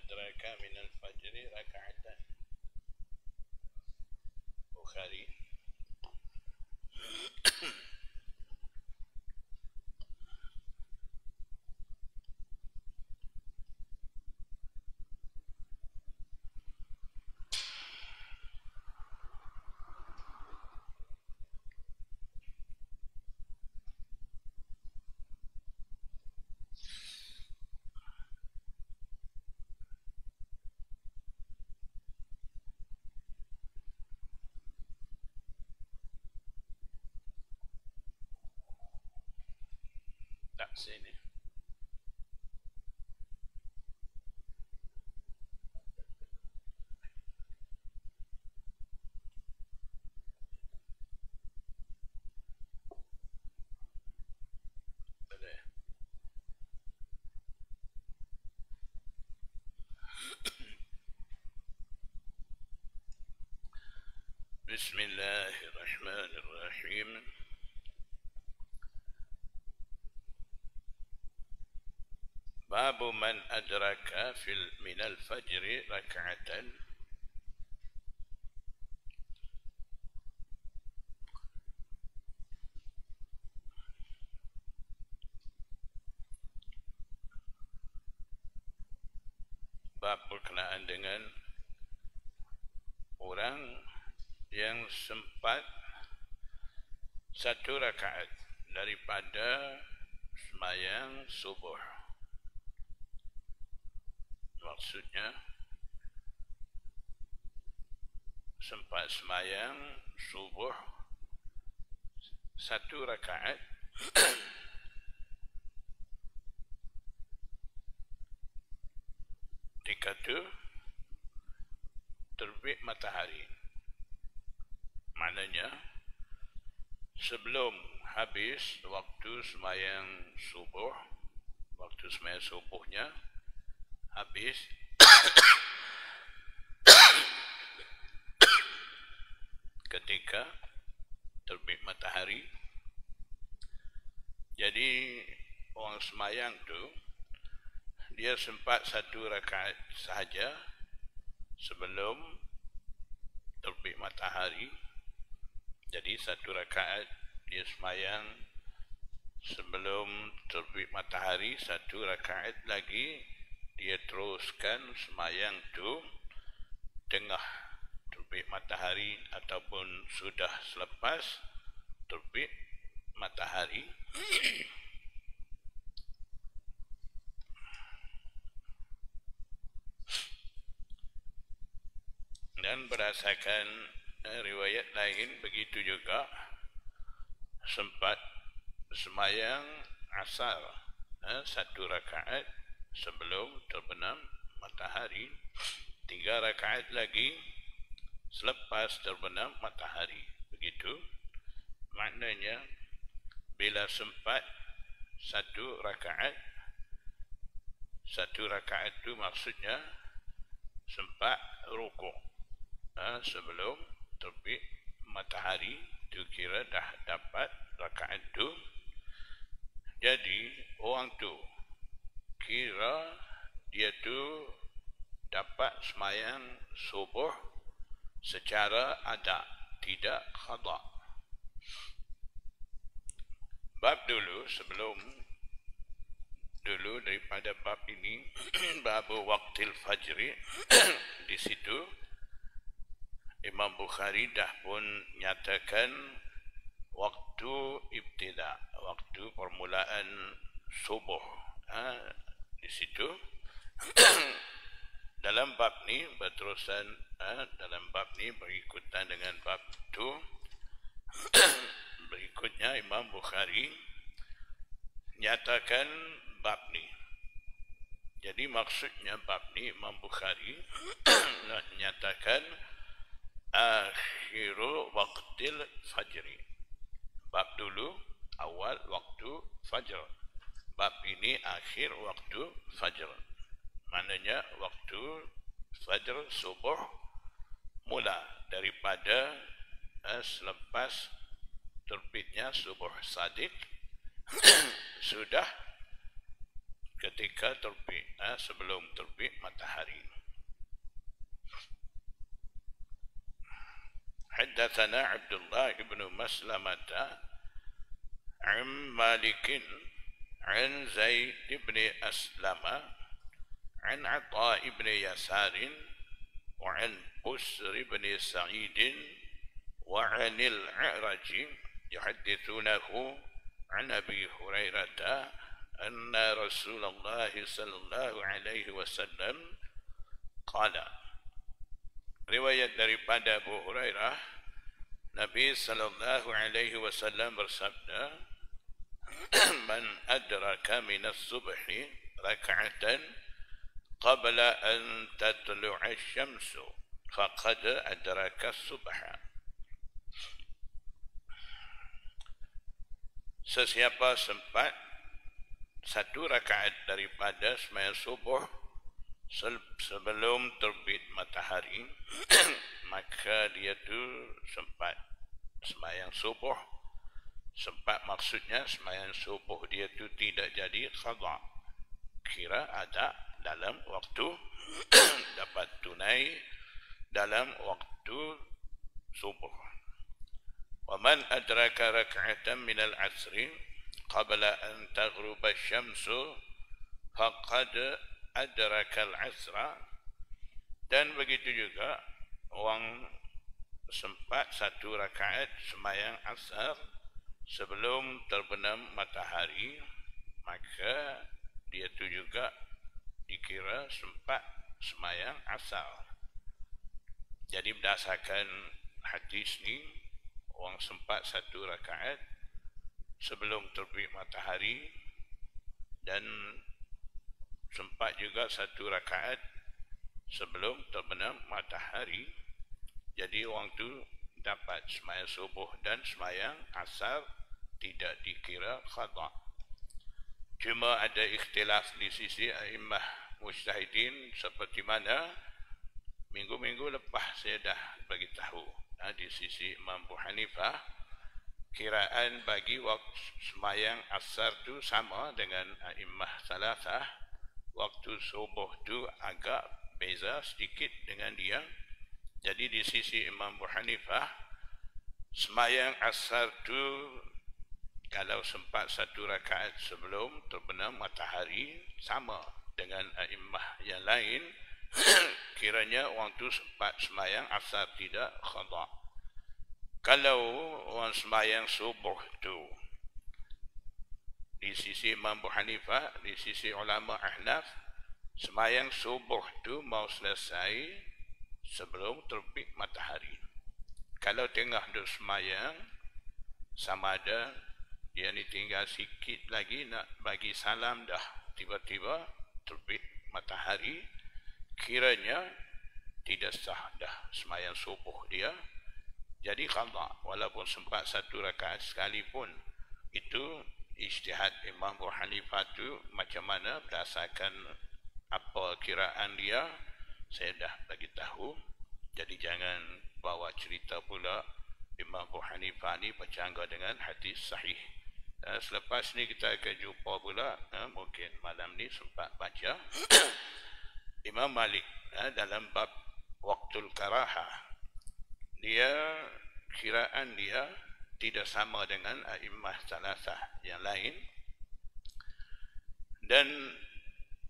adraka minal fajri raka'atan. Bukhari. Tak sini. Bismillahirrahmanirrahim. Babu man adraka minal fajri raka'atan. Bab berkenaan dengan orang yang sempat satu rakaat daripada sembahyang subuh. Maksudnya sempat sembahyang subuh satu rakaat ketika itu terbit matahari. Maknanya sebelum habis waktu sembahyang subuh, waktu sembahyang subuhnya habis, ketika terbit matahari. Jadi orang sembahyang tu dia sempat satu rakaat sahaja sebelum terbit matahari. Jadi satu rakaat dia sembahyang sebelum terbit matahari, satu rakaat lagi dia teruskan sembahyang tu tengah terbit matahari ataupun sudah selepas terbit matahari. Dan berdasarkan riwayat lain begitu juga sempat sembahyang asar satu rakaat sebelum terbenam matahari, 3 rakaat lagi selepas terbenam matahari. Begitu maknanya bila sempat satu rakaat itu maksudnya sempat rukuk sebelum terbit matahari, tu kira dah dapat rakaat tu. Jadi orang tu kira dia tu dapat sembahyang subuh secara ada, tidak qada. Bab dulu, sebelum dulu daripada bab ini, bab waqtil fajri. Di situ Imam Bukhari dah pun nyatakan waktu ibtida, waktu permulaan subuh. Di situ dalam bab ni berterusan, dalam bab ni berikutan dengan bab tu. Berikutnya Imam Bukhari nyatakan bab ni. Jadi maksudnya bab ni Imam Bukhari nyatakan akhirul waqtil fajri. Bab dulu awal waktu fajr, bab ini akhir waktu fajr. Maknanya waktu fajr subuh mula daripada selepas terbitnya subuh sadiq sudah ketika terbit, sebelum terbit matahari. Haddatsana Abdullah ibn Maslamah an Malik an Zaid ibn Aslam an Atha ibn Yasar wa an Busr ibn Sa'id wa an al-A'raj yuhaddithunahu an Abi Hurairah anna Rasulullah sallallahu alaihi wasallam qala. Riwayat daripada Abu Hurairah, Nabi sallallahu alaihi wasallam bersabda, man adraka min as-subhi rak'atan qabla an tatlu'a asy-syamsu faqad adraka as-subha. Sesiapa sempat satu rakaat daripada sembahyang subuh sebelum terbit matahari, maka dia tu sempat sembahyang subuh. Sempat maksudnya sembahyang subuh dia tu tidak jadi qada, kira ada dalam waktu dapat tunai dalam waktu subuh. Wa man adraka rak'atan min al-'asri qabla an taghruba asy-syamsu faqad adraka al-'asra. Dan begitu juga orang sempat satu rakaat sembahyang asar sebelum terbenam matahari, maka dia tu juga dikira sempat sembahyang asar. Jadi berdasarkan hadis ni, orang sempat satu rakaat sebelum terbit matahari dan sempat juga satu rakaat sebelum terbenam matahari, jadi orang tu dapat sembahyang subuh dan sembahyang asar tidak dikira qada. Cuma ada ikhtilaf di sisi a'immah mujtahidin, seperti mana minggu-minggu lepas saya dah bagi tahu. Di sisi Imam Abu Hanifah, kiraan bagi waktu sembahyang asar tu sama dengan a'immah salasah. Waktu subuh tu agak beza sedikit dengan dia. Jadi di sisi Imam Abu Hanifah, sembahyang asar tu kalau sempat satu rakaat sebelum terbenam matahari sama dengan a'immah yang lain, kiranya orang tu sempat sembahyang asar tidak qada. Kalau orang sembahyang subuh tu di sisi Imam Abu Hanifah, di sisi ulama Ahnaf, sembahyang subuh tu mau selesai sebelum terbit matahari. Kalau tengah duk sembahyang, sama ada dia ni tinggal sikit lagi nak bagi salam dah tiba-tiba terbit matahari, kiranya tidak sah dah sembahyang subuh dia, jadi qada walaupun sempat satu rakaat sekalipun. Itu ijtihad Imam Abu Hanifah tu macam mana berdasarkan apa kiraan dia, saya dah bagi tahu. Jadi jangan bawa cerita pula Imam Abu Hanifah ni bercanggah dengan hadis sahih. Selepas ni kita akan jumpa pula, mungkin malam ni sempat baca Imam Malik dalam bab waktul karahah, dia kiraan dia tidak sama dengan a'immah salasah yang lain. Dan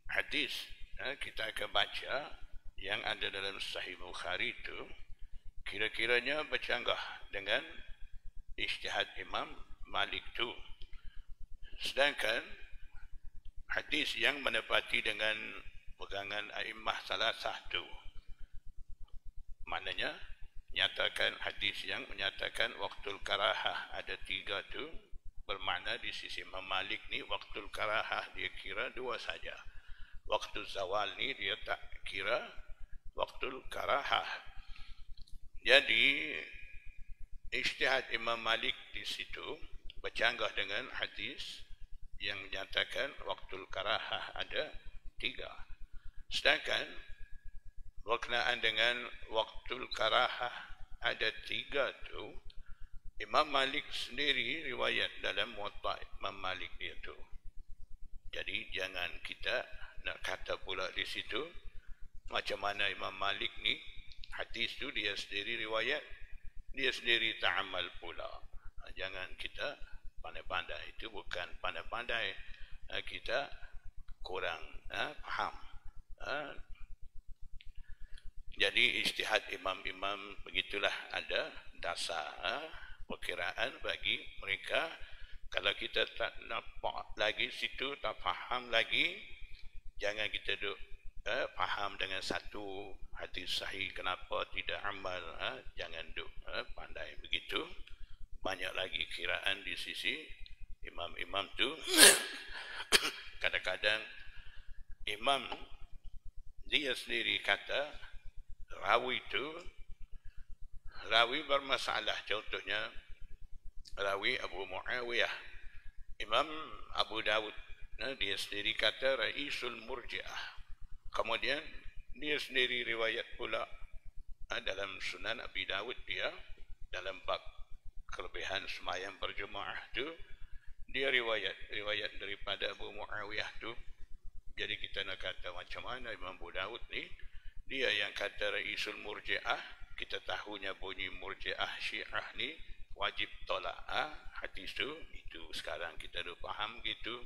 hadis kita akan baca yang ada dalam Sahih Bukhari itu kira-kiranya bercanggah dengan ijtihad Imam Malik tu. Sedangkan hadis yang menepati dengan pegangan a'immah salasah tu, maknanya nyatakan hadis yang menyatakan waktul karahah ada tiga tu, bermakna di sisi Imam Malik ni waktul karahah dia kira dua saja. Waktu zawal ni dia tak kira waktul karahah. Jadi ijtihad Imam Malik di situ bercanggah dengan hadis yang menyatakan waktul karahah ada tiga. Sedangkan berkenaan dengan waktul karahah ada tiga tu, Imam Malik sendiri riwayat dalam Muwatta Imam Malik dia tu. Jadi jangan kita nak kata pula di situ macam mana Imam Malik ni, hadis tu dia sendiri riwayat, dia sendiri ta'amal pula. Jangan kita pandai-pandai, itu bukan pandai-pandai, kita kurang faham. Jadi ijtihad imam-imam begitulah, ada dasar perkiraan bagi mereka. Kalau kita tak nampak lagi situ, tak faham lagi, jangan kita duk faham dengan satu hadis sahih kenapa tidak amal. Jangan duk pandai begitu. Banyak lagi kiraan di sisi imam-imam tu. Kadang-kadang imam dia sendiri kata rawi bermasalah. Contohnya rawi Abu Muawiyah, Imam Abu Dawud, dia sendiri kata Raisul Murji'ah. Kemudian dia sendiri riwayat pula dalam Sunan Abi Dawud, dia dalam bab kelebihan semayang berjemaah tu, dia riwayat daripada Abu Muawiyah tu. Jadi kita nak kata macam mana Imam Abu Dawud ni, dia yang kata Raisul Murji'ah, kita tahunya bunyi Murji'ah Syiah ni wajib tolak hadis tu. Itu sekarang kita dah faham gitu.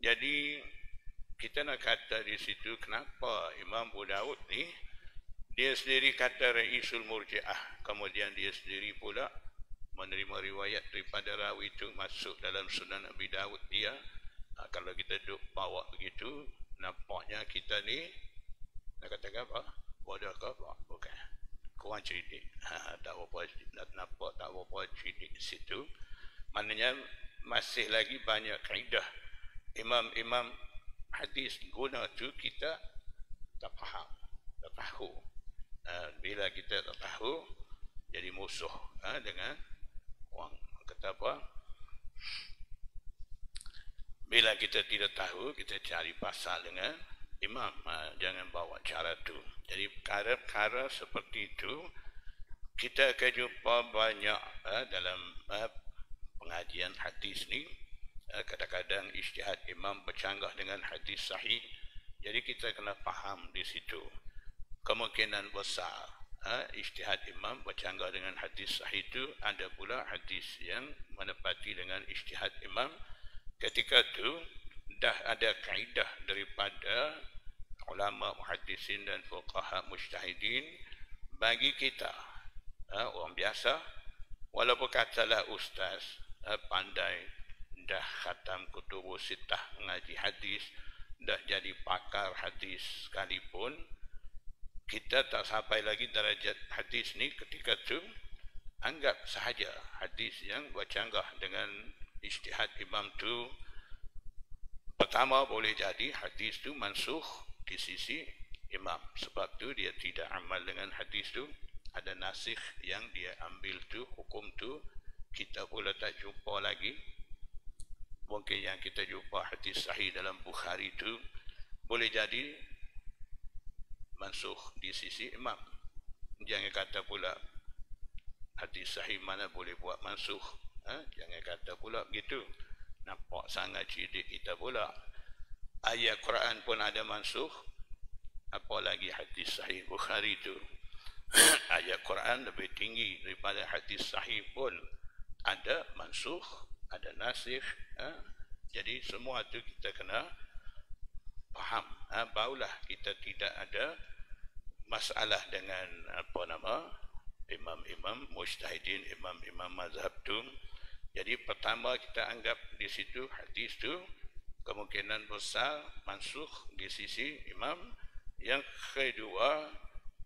Jadi kita nak kata di situ kenapa Imam Abu Dawud ni dia sendiri kata Raisul Murji'ah, kemudian dia sendiri pula menerima riwayat daripada rawi itu masuk dalam Sunan Abi Dawud dia. Kalau kita duk bawa begitu, nampaknya kita ni nak katakan apa? Bodoh ke apa? Bukan. Kurang cerdik. Tak apa, nampak tak apa cerdik situ. Maknanya masih lagi banyak kaedah imam-imam hadis guna tu kita tak faham, tak tahu. Bila kita tak tahu, jadi musuh dengan orang. Kata apa? Bila kita tidak tahu, kita cari pasal dengan imam. Jangan bawa cara tu. Jadi perkara-perkara seperti itu kita akan jumpa banyak dalam pengajian hadis ni. Kadang-kadang ijtihad imam bercanggah dengan hadis sahih. Jadi kita kena faham di situ. Kemungkinan besar ijtihad imam bercanggah dengan hadis sahih itu. Ada pula hadis yang menepati dengan ijtihad imam. Ketika itu dah ada kaedah daripada ulama muhaddisin dan fuqaha mujtahidin bagi kita orang biasa, walaupun katalah ustaz pandai, dah khatam kutubus sittah mengaji hadis, dah jadi pakar hadis sekalipun, kita tak sampai lagi darjat hadis ni. Ketika tu anggap sahaja hadis yang bercanggah dengan ijtihad imam tu, pertama boleh jadi hadis tu mansukh di sisi imam. Sebab tu dia tidak amal dengan hadis tu. Ada nasikh yang dia ambil tu, hukum tu kita pula tak jumpa lagi. Mungkin yang kita jumpa hadis sahih dalam Bukhari tu boleh jadi mansukh di sisi imam. Jangan kata pula hadis sahih mana boleh buat mansukh. Jangan kata pula begitu. Nampak sangat cerdik kita pula. Ayat Quran pun ada mansukh, apalagi hadis sahih Bukhari itu. Ayat Quran lebih tinggi daripada hadis sahih pun ada mansukh, ada nasikh. Jadi semua itu kita kena faham. Barulah kita tidak ada masalah dengan imam-imam mujtahidin, imam-imam mazhab tu. Jadi pertama kita anggap di situ hadis tu kemungkinan besar mansukh di sisi imam. Yang kedua,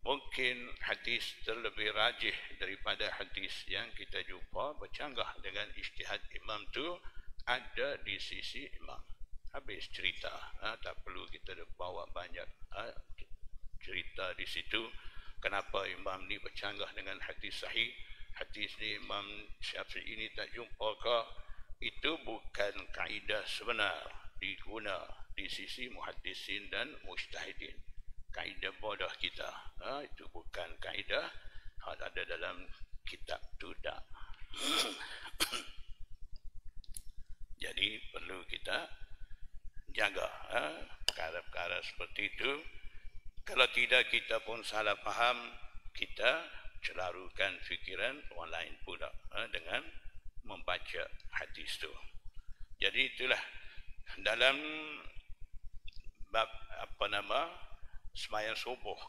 mungkin hadis terlebih rajih daripada hadis yang kita jumpa bercanggah dengan ijtihad imam tu ada di sisi imam. Habis cerita. Tak perlu kita bawa banyak cerita di situ. Kenapa imam ni bercanggah dengan hadis sahih? Hadis ni Imam Syafi'i ini tak jumpa ke? Itu bukan kaedah sebenar diguna di sisi muhaddisin dan mujtahidin. Kaedah bodoh kita. Itu bukan kaedah ada dalam kitab tu dah. Jadi perlu kita jaga perkara-perkara seperti itu. Kalau tidak, kita pun salah faham, kita celarukan fikiran orang lain pula dengan membaca hadis itu. Jadi itulah dalam bab sembahyang subuh,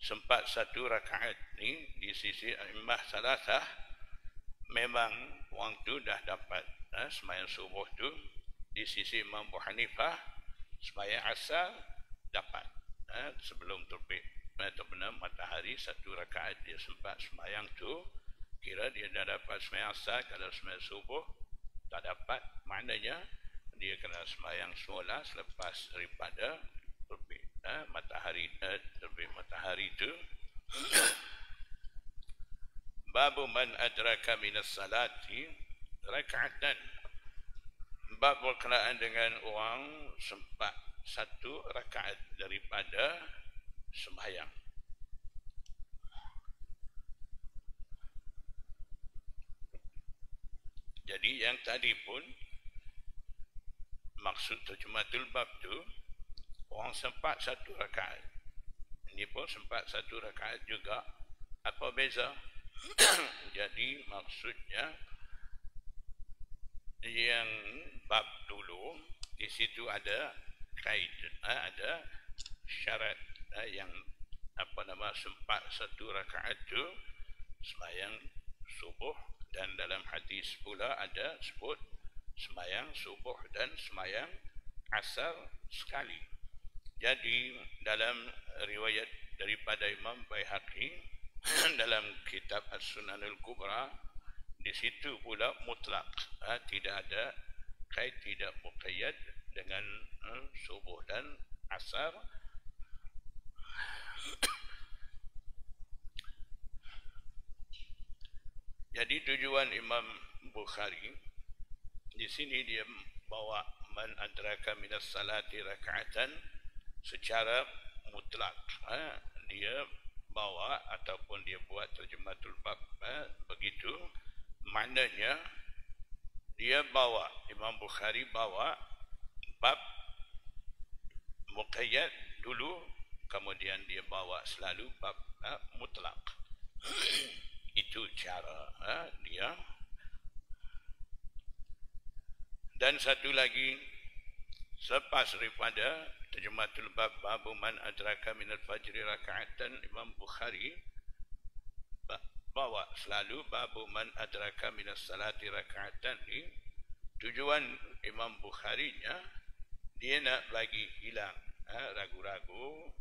sempat 1 rakaat ni di sisi A'immah Salasah memang orang tu dah dapat sembahyang subuh tu. Di sisi Imam Abu Hanifah sembahyang asar dapat sebelum terbit terbenam matahari 1 rakaat dia sempat sembahyang tu, kira dia dah dapat sembahyang asar. Kalau sembahyang subuh tak dapat, maknanya dia kena sembahyang semula selepas daripada terbit matahari terbit matahari itu. Babu man adraka minas salati raka'atan, bab berkenaan dengan orang sempat 1 rakaat daripada sembahyang. Jadi yang tadi pun maksud terjematul bab tu, orang sempat 1 rakaat, ini pun sempat 1 rakaat juga. Apa beza? Jadi maksudnya yang bab dulu di situ ada kaid, ada syarat yang sempat 1 rakaat tu sembahyang subuh, dan dalam hadis pula ada sebut sembahyang subuh dan sembahyang asar sekali. Jadi dalam riwayat daripada Imam Baihaqi dalam kitab As-Sunanul Kubra, di situ pula mutlak, tidak ada kait, tidak muqayyad dengan subuh dan asar. Jadi tujuan Imam Bukhari di sini dia bawa man adraka minas salati raka'atan secara mutlak. Dia bawa ataupun dia buat terjematul bab begitu. Maknanya dia bawa, Imam Bukhari bawa bab muqayyad dulu, kemudian dia bawa selalu bab mutlak. Itu cara dia. Dan satu lagi, selepas daripada terjematul bab babu man adraka minal fajri raka'atan, Imam Bukhari bawa selalu babu man adraka minas salati raka'atan ni. Tujuan Imam Bukharinya, dia nak bagi hilang ragu-ragu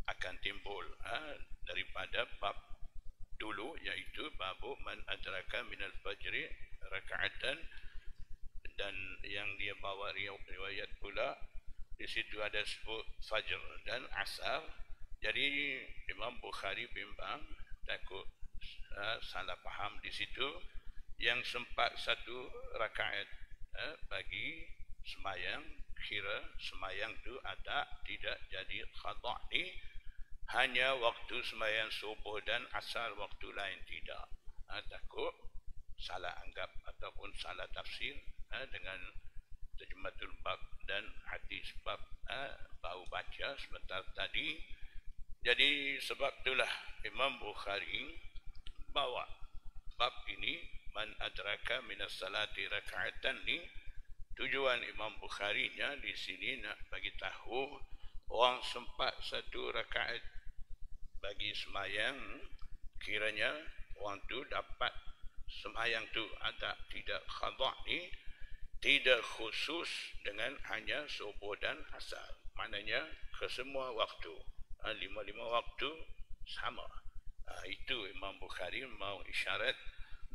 akan timbul daripada bab dulu, iaitu babu man adraka minal fajri raka'atan, dan yang dia bawa riwayat pula di situ ada sebut fajr dan asar. Jadi Imam Bukhari bimbang takut salah faham di situ. Yang sempat 1 rakaat bagi semayang, kira semayang tu ada tidak jadi khata' ni hanya waktu semayang subuh dan asar, waktu lain tidak. Takut salah anggap ataupun salah tafsir dengan terjematul bab dan hadis bab baru baca sebentar tadi. Jadi sebab itulah Imam Bukhari bawa bab ini, man adraka minas salati raka'atan ni. Tujuan Imam Bukharinya di sini nak bagi tahu orang sempat 1 rakaat bagi semayang, kiranya orang tu dapat semayang tu ada tidak khada' ni, tidak khusus dengan hanya subuh dan asar. Maknanya ke semua waktu, 5 waktu sama. Itu Imam Bukhari mau isyarat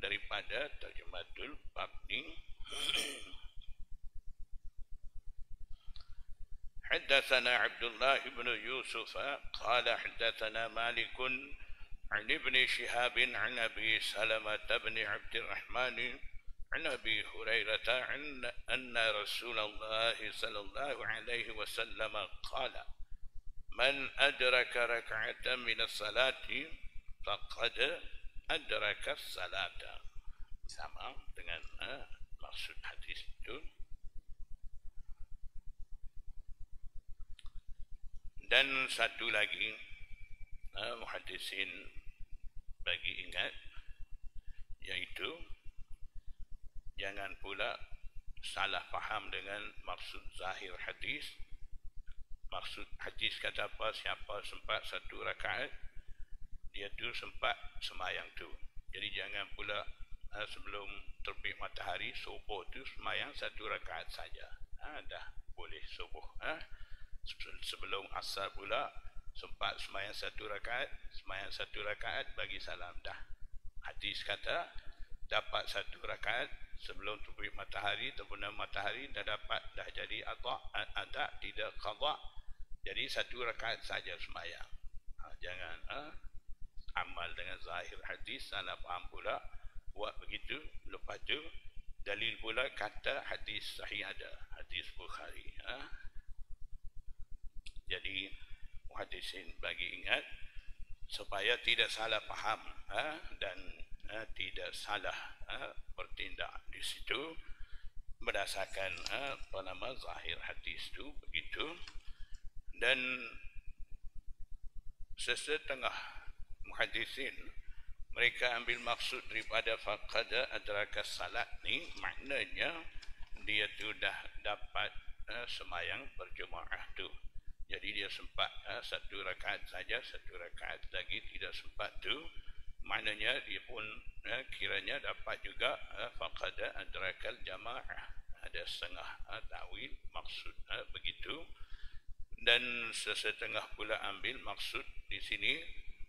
daripada terjematul bab ni. حدثنا عبد الله بن يوسف قال حدثنا مالك عن ابن شهاب عن أبي سلمة بن عبد الرحمن عن أبي هريرة أن رسول الله صلى الله عليه وسلم قال من أدرك ركعة من الصلاة فقد أدرك الصلاة. Sama dengan maksud hadis itu. Dan satu lagi, muhaddisin bagi ingat, yaitu jangan pula salah faham dengan maksud zahir hadis. Maksud hadis kata apa? Siapa sempat satu rakaat, dia tu sempat semayang tu. Jadi jangan pula sebelum terbit matahari subuh tu semayang satu rakaat saja. Dah boleh subuh. Sebelum asar pula sempat semayang satu rakaat bagi salam. Dah hadis kata dapat satu rakaat sebelum terbit matahari, terbenam matahari, dah dapat, dah jadi ada tidak qada. Jadi satu rakaat saja semayang. Jangan amal dengan zahir hadis, salah faham pula buat begitu. Lepas tu dalil pula kata hadis sahih ada, hadis Bukhari. Jadi muhaddisin bagi ingat supaya tidak salah faham dan tidak salah bertindak di situ berdasarkan zahir hadis itu begitu. Dan sesetengah muhaddisin mereka ambil maksud daripada faqada adraka salat ni, maknanya dia tu dah dapat semayang berjemaah tu. Jadi dia sempat satu rakaat saja, satu rakaat lagi tidak sempat tu, maknanya dia pun kiranya dapat juga faqada adrakal jamaah. Ada setengah ta'wil maksud begitu. Dan sesetengah pula ambil maksud di sini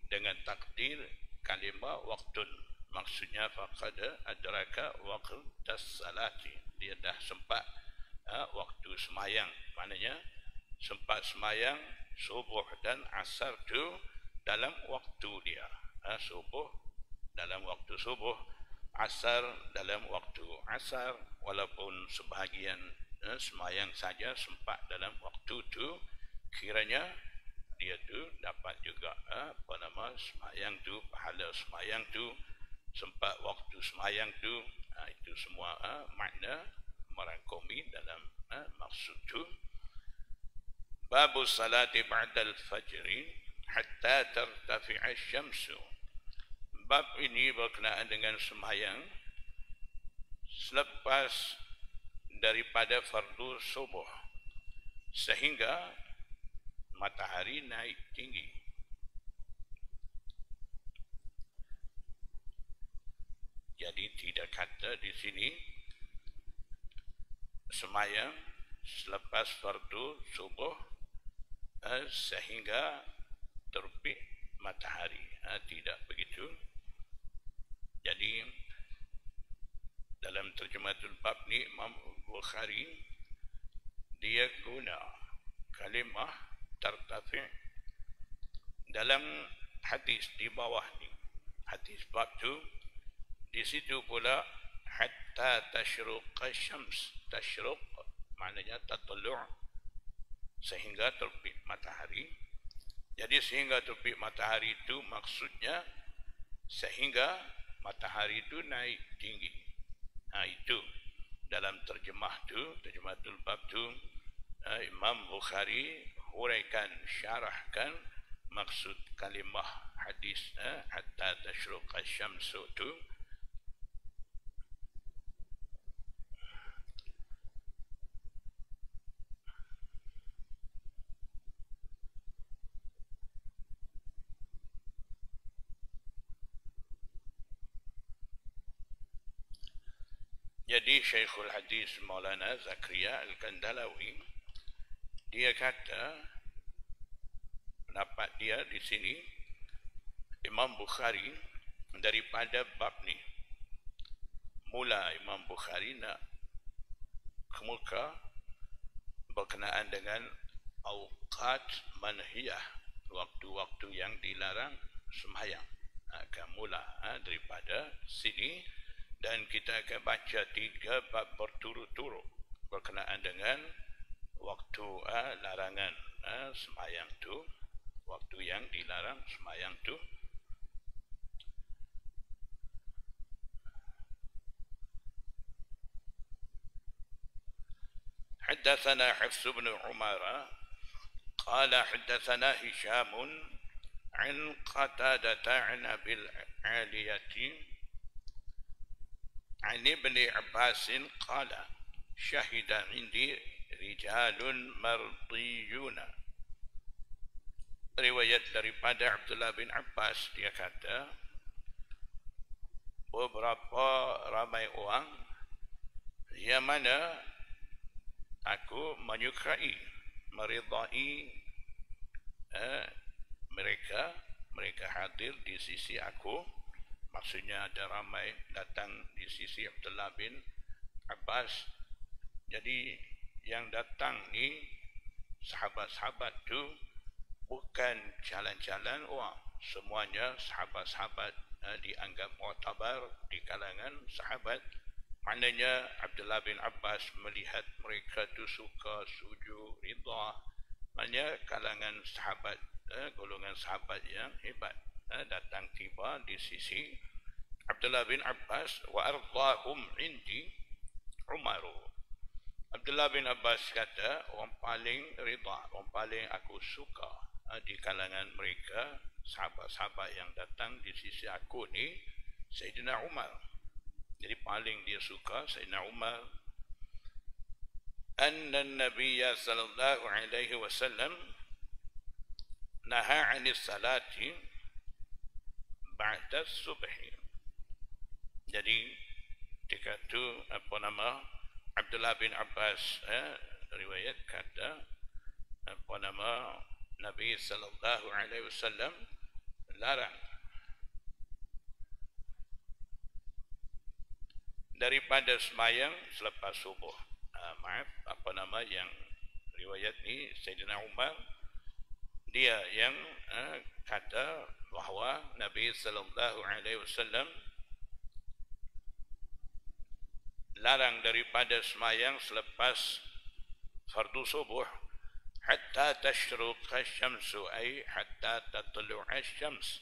dengan takdir kalimah waktun. Maksudnya faqada adraka waqtas salati. Dia dah sempat waktu semayang. Maknanya sempat semayang subuh dan asar tu dalam waktu dia. Subuh dalam waktu subuh, asar dalam waktu asar, walaupun sebahagian semayang saja sempat dalam waktu tu, kiranya dia tu dapat juga semayang tu, pahala semayang tu, sempat waktu semayang tu. Itu semua makna merangkumi dalam maksud tu. Babu salati ba'dal fajri hatta tartafi'a syamsu. Bab ini berkenaan dengan sembahyang selepas daripada fardu subuh sehingga matahari naik tinggi. Jadi tidak kata di sini sembahyang selepas fardu subuh sehingga terbit matahari. Tidak begitu. Jadi dalam terjemahatul bab ni Imam Bukhari dia guna kalimah tartafi' dalam hadis di bawah ni. Hadis bab tu di situ pula hatta tashruqa syams. Tashruq maknanya tatlu' sehingga terbit matahari. Jadi sehingga terbit matahari itu maksudnya sehingga matahari itu naik tinggi. Itu dalam terjemah tu, terjemahatul bab tu, Imam Bukhari huraikan, syarahkan maksud kalimah hadis hatta tashruqa syamsu tu. Jadi Syekhul Hadis Maulana Zakaria Al-Kandalawi dia kata pendapat dia di sini Imam Bukhari daripada bab ni mula Imam Bukhari nak kemuka berkenaan dengan awqat manhiyah, waktu-waktu yang dilarang sembahyang. Akan mula daripada sini dan kita akan baca 3 bab berturut-turut berkenaan dengan waktu larangan sembahyang tu, waktu yang dilarang sembahyang tu. حدثنا حفص بن عمر قال حدثنا هشام عن قتادة عن أبي العالية عن ابن عباس قال شهد عندي رجال مرضيون. Riwayat daripada Abdullah bin Abbas, dia kata beberapa ramai orang yang mana aku menyukai, meridai mereka hadir di sisi aku. Maksudnya ada ramai datang di sisi Abdullah bin Abbas. Jadi yang datang ni sahabat-sahabat tu bukan jalan-jalan orang. Semuanya sahabat-sahabat dianggap mu'tabar di kalangan sahabat. Maknanya Abdullah bin Abbas melihat mereka tu suka, setuju, rida. Maknanya kalangan sahabat, golongan sahabat yang hebat datang tiba di sisi Abdullah bin Abbas. Wa ardahum indi Umaru. Abdullah bin Abbas kata orang paling rida, orang paling aku suka di kalangan mereka sahabat-sahabat yang datang di sisi aku ni Sayyidina Umar. Jadi paling dia suka Sayyidina Umar. Anna Nabiya sallallahu alaihi wasallam naha 'anis salati ba'da subhi. Jadi ketika itu Abdullah bin Abbas riwayat kata Nabi sallallahu alaihi wasallam larang daripada sembahyang selepas subuh. Yang riwayat ni Sayyidina Umar, dia yang kata bahawa Nabi sallallahu alaihi wasallam larang daripada sembahyang selepas fardu subuh hatta tashruqa asy-syamsu, ay hatta tatlu'a asy-syams.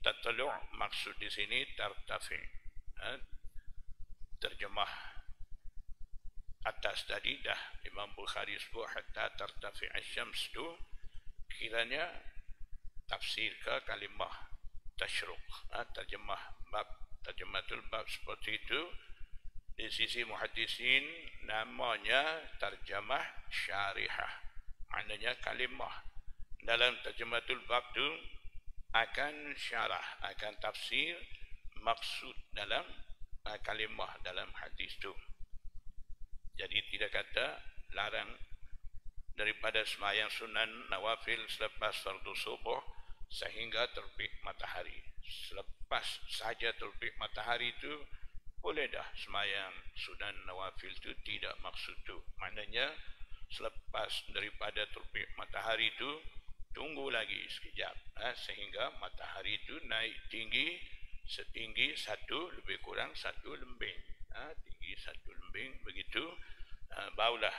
Tatlu' maksud di sini tartafi. Terjemah atas tadi dah Imam Bukhari sebut hatta tartafi asy-syams tu kiranya tafsir ke kalimah tashruq. Terjematul bab seperti itu di sisi muhaddisin namanya terjemah syarihah. Maknanya kalimah dalam terjematul bab tu akan syarah, akan tafsir maksud dalam kalimah dalam hadis tu. Jadi tidak kata larang daripada sembahyang sunan nawafil selepas fardu subuh sehingga terbit matahari. Selepas saja terbit matahari itu boleh dah sembahyang sunan nawafil itu, tidak maksud tu. Maknanya selepas daripada terbit matahari itu tunggu lagi sekejap sehingga matahari itu naik tinggi setinggi satu lebih kurang satu lembing, tinggi satu lembing, begitu barulah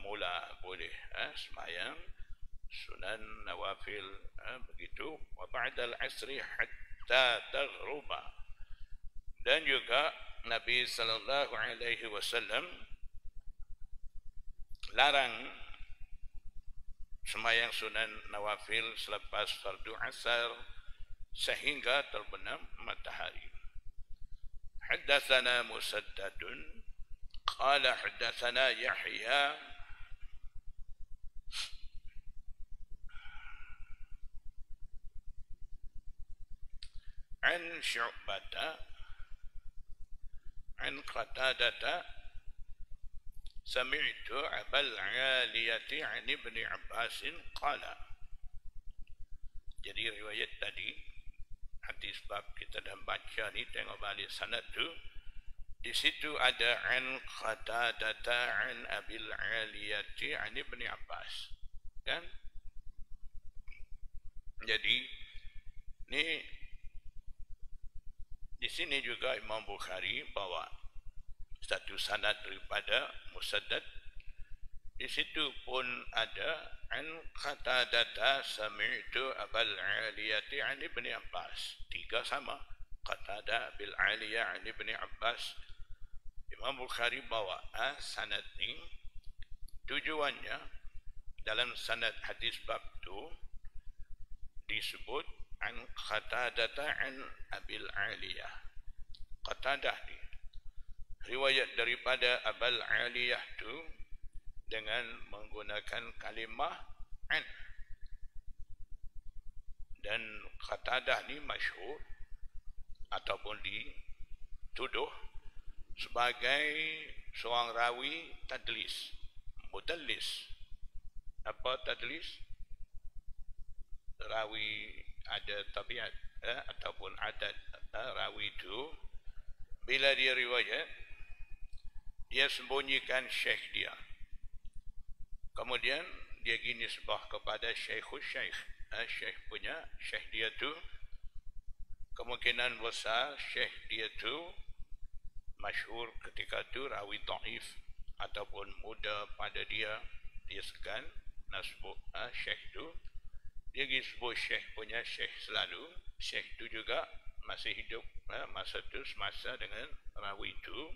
mula boleh sembahyang sunan nawafil begitu. Wa ba'dal asri hatta taghruba. Dan juga Nabi sallallahu alaihi wasallam larang sembahyang sunan nawafil selepas fardu asar sehingga terbenam matahari. Haddatsana Musaddadun qala haddatsana Yahya an Syu'bata an Qatadata sami'tu Abal 'Aliyati 'an Ibni Abbas qala. Jadi riwayat tadi hadis bab kita dah baca ni, tengok balik sanad tu, di situ ada an Qatadata an Abil 'Aliyati 'an Ibni Abbas, kan? Jadi ni di sini juga Imam Bukhari bawa satu sanad daripada Musaddad. Di situ pun ada an Qatadata sami'tu Abal 'Aliyati 'an Ibni Abbas. Tiga sama, Qatada bil 'Aliyah 'an Ibni Abbas. Imam Bukhari bawa sanad ni tujuannya dalam sanad hadis bab tu disebut an Qatadah an Abil Aliyah. Qatadah ni riwayat daripada Abil Aliyah tu dengan menggunakan kalimah an. Dan Qatadah ni masyhur ataupun dituduh sebagai seorang rawi tadlis, mudallis. Apa tadlis? Rawi ada tabiat ataupun adat rawi itu bila dia riwayat dia sembunyikan syekh dia, kemudian dia gini sebah kepada syekhus syekh, syekh punya syekh dia tu kemungkinan besar syekh dia tu masyhur ketika tu rawi dhaif ataupun muda pada dia segan nak sebut syekh tu, dia pergi sebut syekh punya syekh selalu, syekh tu juga masih hidup masa tu semasa dengan rawi tu.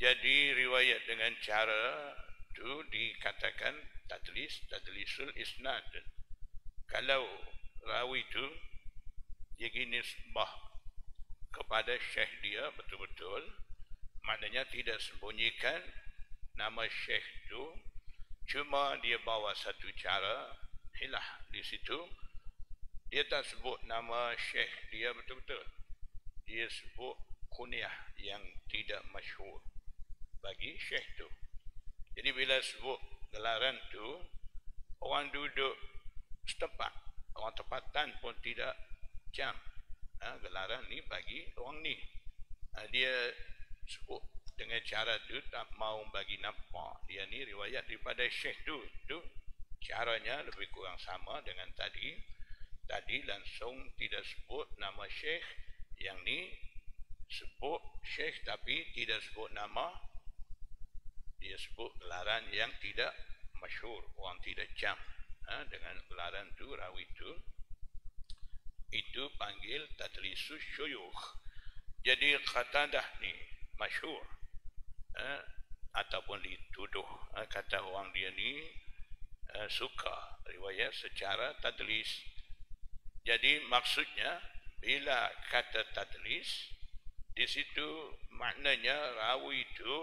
Jadi riwayat dengan cara tu dikatakan tadlisul isnad. Kalau rawi tu dia gini sebah kepada syekh dia betul-betul, maknanya tidak sembunyikan nama syekh tu, cuma dia bawa satu cara hilah di situ. Dia tak sebut nama syekh dia betul-betul, dia sebut kunyah yang tidak masyhur bagi syekh tu. Jadi bila sebut gelaran tu, orang duduk setempat, orang tempatan pun tidak jam gelaran ni bagi orang ni. Dia sebut dengan cara tu tak mau bagi nampak dia ni riwayat daripada syekh tu. Caranya lebih kurang sama dengan tadi langsung tidak sebut nama syekh, yang ni sebut syekh tapi tidak sebut nama, dia sebut gelaran yang tidak masyhur, orang tidak jam dengan gelaran tu rawi tu. Itu panggil tadlisus syuyukh. Jadi Qatadah ni masyhur ataupun dituduh, kata orang dia ni suka riwayat secara tadlis. Jadi maksudnya bila kata tadlis di situ maknanya rawi itu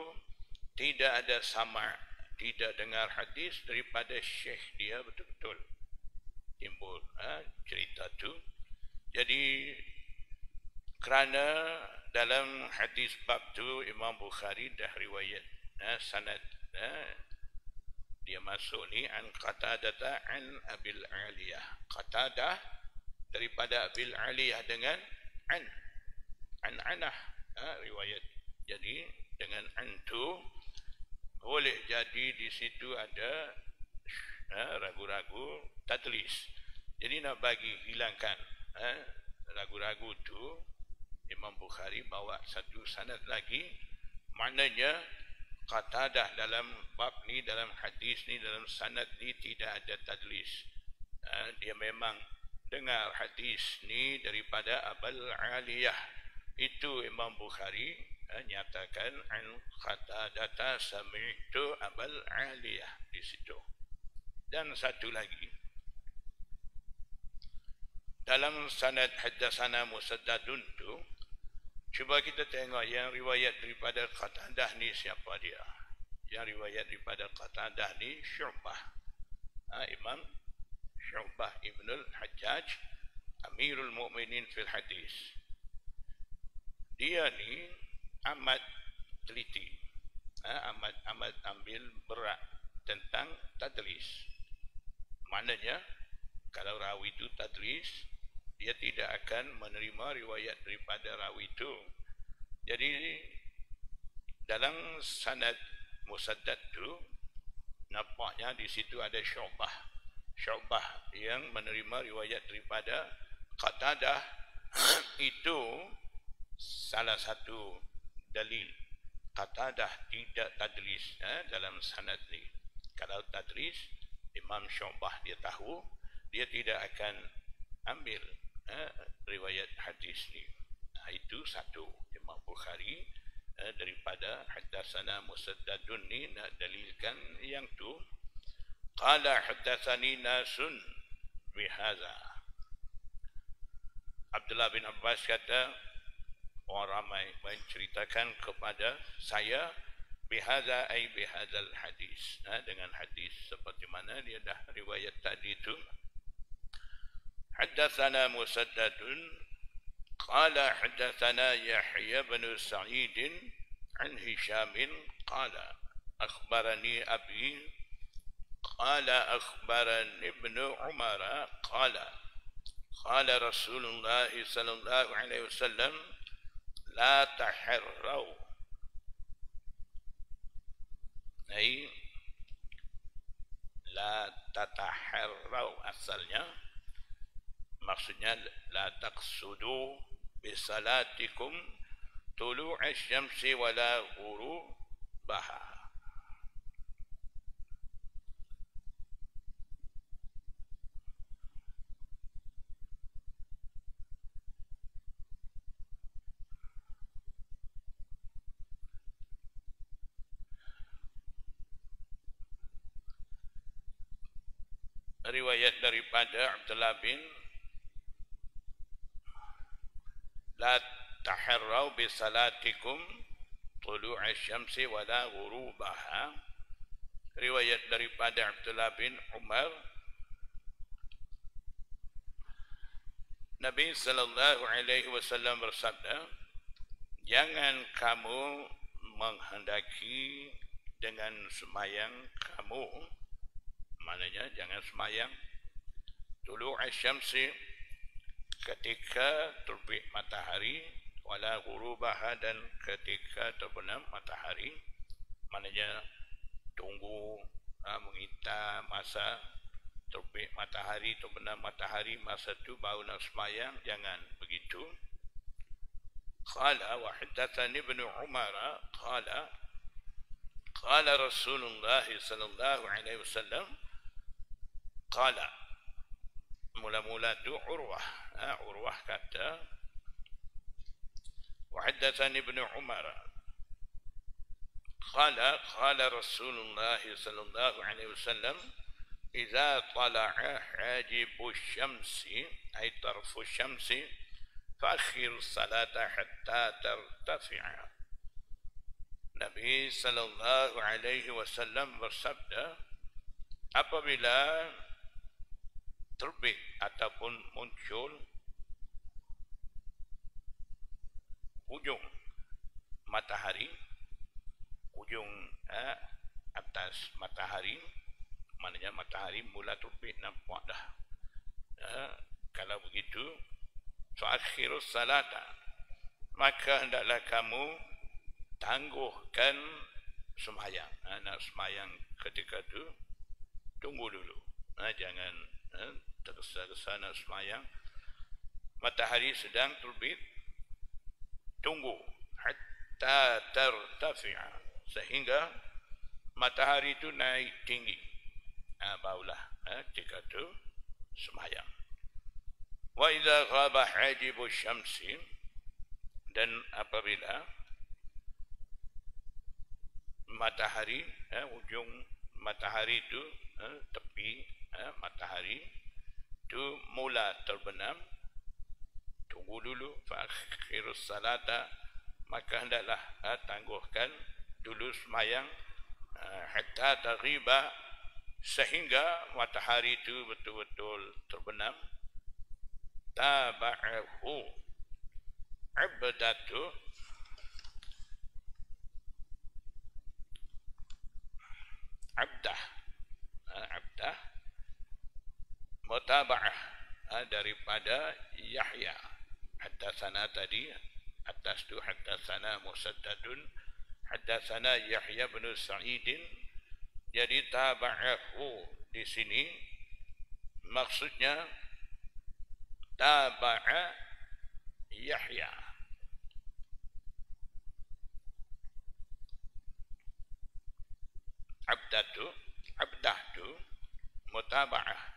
tidak ada sama, tidak dengar hadis daripada syekh dia betul-betul. Timbul cerita tu. Jadi kerana dalam hadis bab tu Imam Bukhari dah riwayat sanad dia masuk ni an Qatadah an Abil Aliyah. Qatadah daripada Abil Aliyah dengan an anah riwayat. Jadi dengan an tu boleh jadi di situ ada ragu-ragu tadlis. Jadi nak bagi hilangkan ragu-ragu tu, Imam Bukhari bawa satu sanad lagi, maknanya Qatadah dalam bab ni, dalam hadis ni, dalam sanad ni tidak ada tadlis. Dia memang dengar hadis ni daripada Abil Aliyah. Itu Imam Bukhari nyatakan an Qatadah sami'tu Abil Aliyah di situ. Dan satu lagi dalam sanad haddatsana Musaddadun tu, cuba kita tengok yang riwayat daripada Qatadah ni siapa dia. Yang riwayat daripada Qatadah ni Syu'bah, Imam Syu'bah Ibnul Hajjaj, Amirul Mu'minin fil hadis. Dia ni amat teliti, amat ambil berat tentang tadlis. Maknanya kalau rawi itu tadlis, dia tidak akan menerima riwayat daripada rawi itu. Jadi dalam sanad Musaddad tu nampaknya di situ ada Syu'bah yang menerima riwayat daripada Qatadah. Itu salah satu dalil Qatadah tidak tadlis dalam sanad ni. Kalau tadlis, Imam Syu'bah dia tahu, dia tidak akan ambil riwayat hadis ni. Itu satu. Imam Bukhari daripada haddatsana Musaddadun ni nak dalilkan yang tu. qala haddatsani nasun bihadza. Abdullah bin Abbas kata, orang ramai menceritakan kepada saya bihadza ay bihadzal hadis, dengan hadis seperti mana dia dah riwayat tadi itu. Haddatsana Musaddadun qala haddatsana Yahya bin Sa'id an Hisham qala akhbarani abi qala akhbarani ibn Umar qala qala Rasulullah sallallahu alaihi wasallam la taharrau, ay la tataharrau asalnya, maksudnya la taqsudu bisalatikum tulu'a syamsi wala ghurubaha. Riwayat daripada Abdullah bin la taharrau bi salatikum tulu'a syamsi wala ghurubaha. Riwayat daripada Abdullah bin Umar, Nabi sallallahu alaihi wasallam bersabda, jangan kamu menghendaki dengan semayang kamu, maknanya jangan semayang tulu'a syamsi ketika terbit matahari, wala ghurubaha dan ketika terbenam matahari, maknanya tunggu menginta masa terbit matahari, terbenam matahari, masa itu baru nak semayang, jangan begitu. Qala wa haddatsani ibn Umar qala qala Rasulullah sallallahu alaihi wasallam qala, mula-mula tu Urwah kata, wa haddatsani ibn Umar qala qala Rasulullah sallallahu alaihi wasallam idza tala'a hajibu syamsi ay tarfu syamsi fakhir salata hatta tartafi'a. Nabi sallallahu alaihi wasallam bersabda, apabila terbit ataupun muncul ujung matahari, ujung atas matahari, maknanya matahari mula terbit nampak dah. Kalau begitu, faakhirus salata, maka hendaklah kamu tangguhkan sembahyang. Nak sembahyang ketika itu tunggu dulu, jangan tergesa-gesa nak sembahyang. Matahari sedang terbit, tunggu hatta tartafi'a, sehingga matahari itu naik tinggi, barulah ketika itu sembahyang. Wa idza ghaba hajibu syamsi, dan apabila matahari, ujung matahari itu, tepi matahari itu mula terbenam, tunggu dulu, fakhirus salata, maka hendaklah tangguhkan dulu sembahyang hatta taghiba, sehingga matahari itu betul-betul terbenam. Taba'ahu abdatu abdah mutaba'ah daripada Yahya. Haddatsana tadi atas tu haddatsana Musaddadun, haddatsana Yahya bin Sa'id. Jadi taba'ahu di sini maksudnya taba'a Yahya. Abdatu mutaba'ah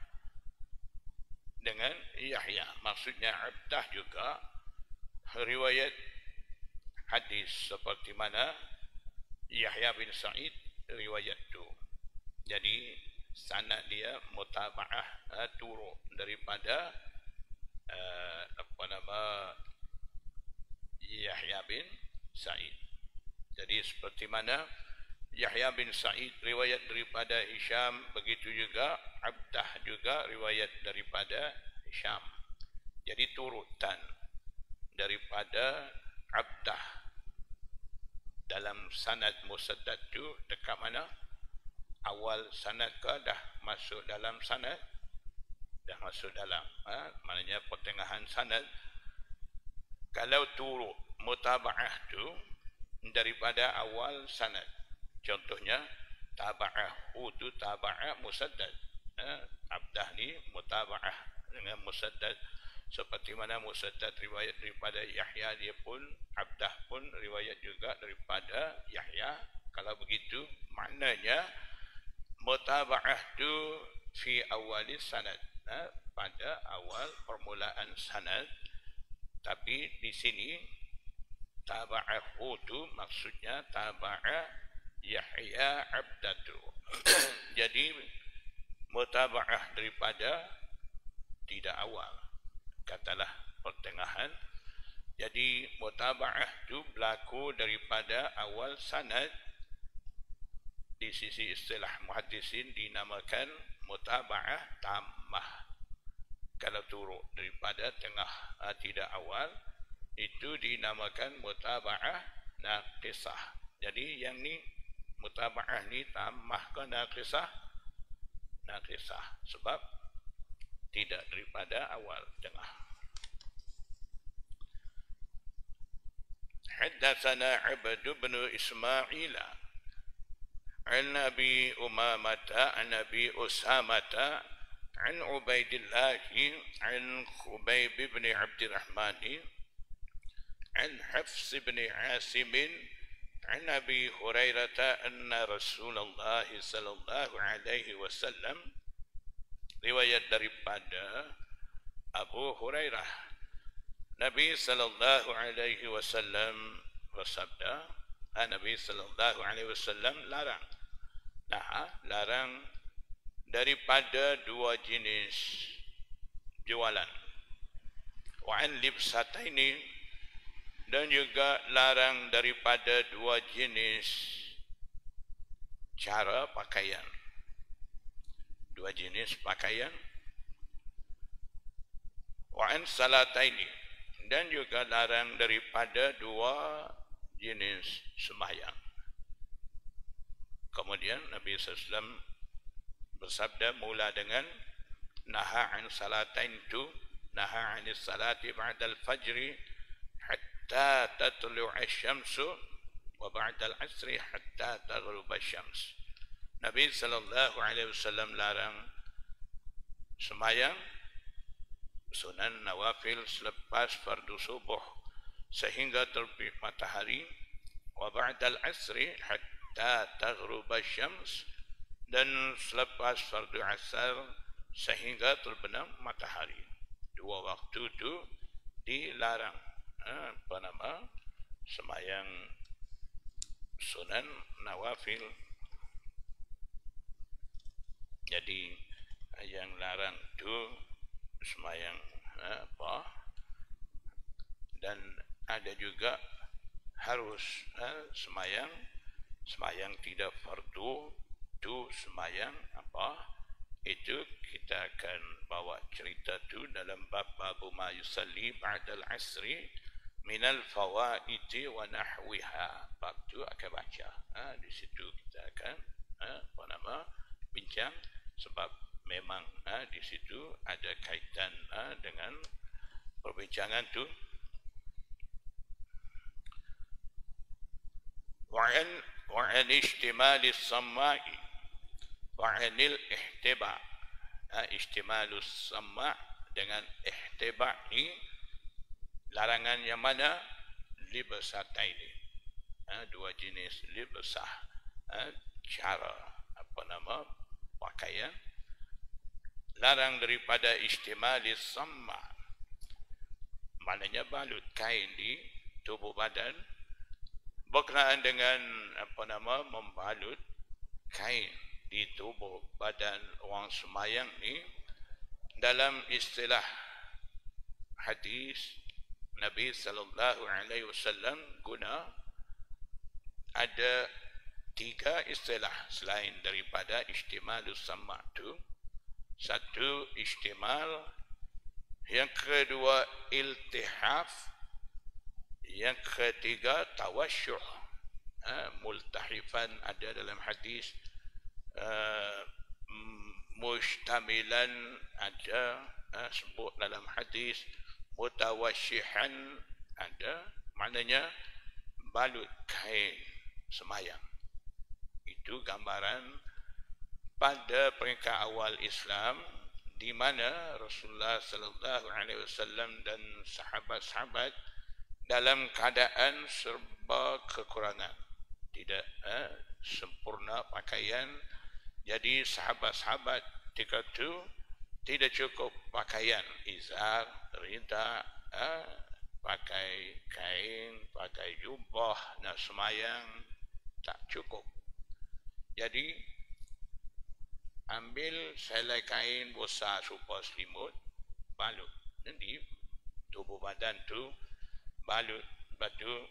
dengan Yahya, maksudnya abdah juga riwayat hadis seperti mana Yahya bin Sa'id riwayat tu. Jadi sanad dia mutaba'ah, turuk daripada Yahya bin Sa'id. Jadi seperti mana Yahya bin Sa'id riwayat daripada Hisham, begitu juga Abdah juga riwayat daripada Hisham. Jadi turutan daripada Abdah dalam sanad Musaddad tu dekat mana? Awal sanad ke dah masuk dalam sanad? Dah masuk dalam, maknanya pertengahan sanad. Kalau turut mutaba'ah tu daripada awal sanad, contohnya taba'ahu tu taba'ah Musaddad, Abdah ni mutaba'ah dengan Musaddad, seperti mana Musaddad riwayat daripada Yahya, dia pun Abdah pun riwayat juga daripada Yahya. Kalau begitu maknanya mutaba'ah tu fi awali sanad, pada awal permulaan sanad. Tapi di sini taba'ahu tu maksudnya taba'a Yahya Abdatu. Jadi mutaba'ah daripada tidak awal, katalah pertengahan. Jadi mutaba'ah tu berlaku daripada awal sanad. Di sisi istilah muhaddisin dinamakan mutaba'ah tammah. Kalau turut daripada tengah, tidak awal, itu dinamakan mutaba'ah naqisah. Jadi yang ni mutaba'ah ni tammah ke naqisah? Naqisah, sebab tidak daripada awal, tengah. Haddatsana Abd bin Ismail an Abi Umamah an Abi Usamah an Ubaidillah an Khubayb bin Abdurrahman an Hafs bin Asim an Abi Hurairah anna Rasulullah sallallahu alaihi wasallam, riwayat daripada Abu Hurairah, Nabi sallallahu alaihi wasallam bersabda, Nabi sallallahu alaihi wasallam larang, larang daripada dua jenis jualan. Wa an libsataini, dan juga larang daripada dua jenis cara pakaian. Dua jenis pakaian. Wa an salataini, dan juga larang daripada dua jenis sembahyang. Kemudian Nabi SAW bersabda mula dengan naha an salatain tu, naha an salati ba'da al-fajri hatta tatlu'a asy-syamsu wa ba'da al-'asri hatta taghruba asy-syams. Nabi sallallahu alaihi wasallam larang sembahyang sunan nawafil selepas fardu subuh sehingga terbit matahari, wa ba'da al-'asri hatta taghruba asy-syams, dan selepas fardu asar sehingga terbenam matahari. Dua waktu itu dilarang sembahyang sunan nawafil. Jadi yang larang itu sembahyang dan ada juga harus sembahyang tidak fardu. Itu sembahyang itu kita akan bawa cerita tu dalam bab babu ma yusalli ba'dal asri minal fawaiti wa nahwiha. Bab tu akan baca, di situ kita akan bincang, sebab memang di situ ada kaitan dengan perbincangan tu. Wa'an ishtimali samma'i wa'anil ihtiba'. Ishtimalus sama' dengan ihtiba' ni larangan yang mana? Libsataini, dua jenis libsah, cara pakaian. Larang daripada ishtimalis sama', maknanya balut kain di tubuh badan berkenaan dengan membalut kain di tubuh badan orang semayang ni dalam istilah hadis Nabi sallallahu alaihi wasallam guna ada 3 istilah selain daripada istimalus sama' tu. Satu istimal, yang kedua iltihaf, yang ketiga tawasyuh. Multahifan ada dalam hadis, mustamilan ada sebut dalam hadis, mutawasyihan ada, maknanya balut kain semayang. Itu gambaran pada peringkat awal Islam di mana Rasulullah sallallahu alaihi wasallam dan sahabat-sahabat dalam keadaan serba kekurangan, tidak sempurna pakaian. Jadi sahabat-sahabat ketika itu tidak cukup pakaian, izar, rida, pakai kain, pakai jubah nak semayang, tak cukup. Jadi ambil selai kain besar serupa selimut, balut di tubuh badan tu, balut, batu,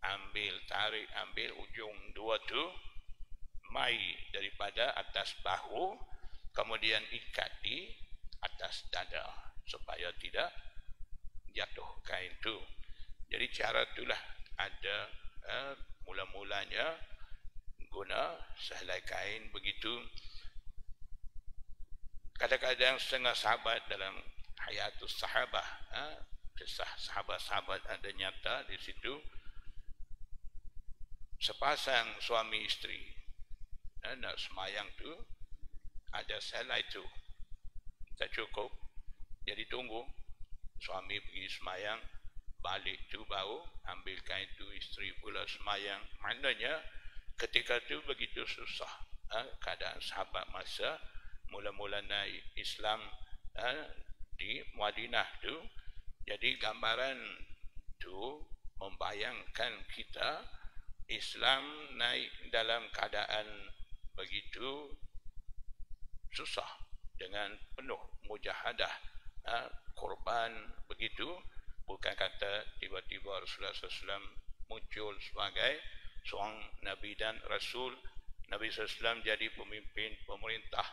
ambil ujung dua tu, mai daripada atas bahu, kemudian ikat di atas dada supaya tidak jatuh kain tu. Jadi cara itulah ada mula-mulanya guna sehelai kain begitu. Kadang-kadang setengah sahabat dalam hayatus sahabah, kisah sahabat-sahabat ada nyata di situ, sepasang suami isteri nak semayang tu, ada sehelai tu tak cukup, jadi tunggu suami pergi semayang, balik tu baru ambil kain tu, isteri pula semayang. Maknanya ketika tu begitu susah keadaan sahabat masa mula-mula naik Islam di Madinah tu. Jadi gambaran tu membayangkan kita Islam naik dalam keadaan begitu susah dengan penuh mujahadah, korban begitu. Bukan kata tiba-tiba Rasulullah SAW muncul sebagai seorang Nabi dan Rasul. Nabi SAW jadi pemimpin pemerintah